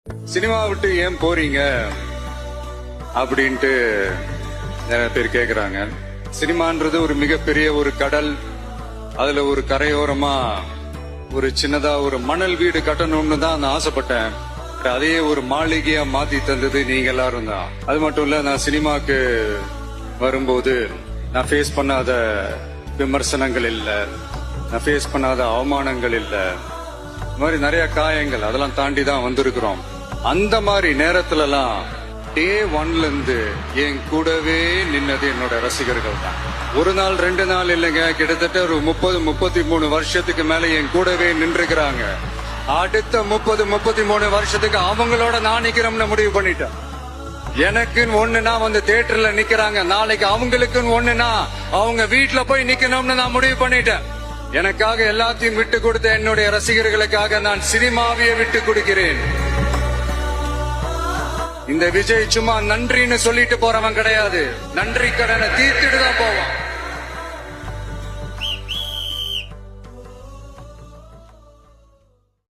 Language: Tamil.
சினிமா விட்டு ஏன் போறீங்க அப்படின்ட்டு நிறைய பேர் கேக்குறாங்க. சினிமான்றது ஒரு மிகப்பெரிய ஒரு கடல். அதுல ஒரு கரையோரமா ஒரு சின்னதா ஒரு மணல் வீடு கட்டணும்னு தான் நான் ஆசைப்பட்டேன். அதையே ஒரு மாளிகையா மாத்தி தந்தது நீங்க எல்லாரும் தான். அது மட்டும் இல்ல, நான் சினிமாக்கு வரும்போது நான் ஃபேஸ் பண்ணாத விமர்சனங்கள் இல்ல, நான் ஃபேஸ் பண்ணாத அவமானங்கள் இல்ல, இந்த மாதிரி நிறைய காயங்கள் அதெல்லாம் தாண்டி தான் வந்திருக்கிறோம். அந்த மாதிரி நேரத்துலலாம் டே ஒன்ல இருந்து என் கூடவே நின்னது என்னோட ரசிகர்கள் தான். ஒரு நாள் 2 நாள் இல்லைங்க, கிட்டத்தட்ட ஒரு 30-33 வருஷத்துக்கு மேல என் கூடவே நின்றுக்கிறாங்க. அடுத்த 30-33 வருஷத்துக்கு அவங்களோட நான் நிக்கிறோம்னு முடிவு பண்ணிட்டேன். எனக்குன்னு ஒண்ணுனா வந்து தியேட்டர்ல நிக்கிறாங்க, நாளைக்கு அவங்களுக்குன்னு ஒண்ணுனா அவங்க வீட்டுல போய் நிக்கணும்னு நான் முடிவு பண்ணிட்டேன். எனக்காக எல்லாத்தையும் விட்டு கொடுத்த என்னுடைய ரசிகர்களுக்காக நான் சினிமாவையே விட்டு கொடுக்கிறேன். இந்த விஜய் சும்மா நன்றின்னு சொல்லிட்டு போறவன் கிடையாது, நன்றி கடனை தீர்த்துட்டு தான் போவான்.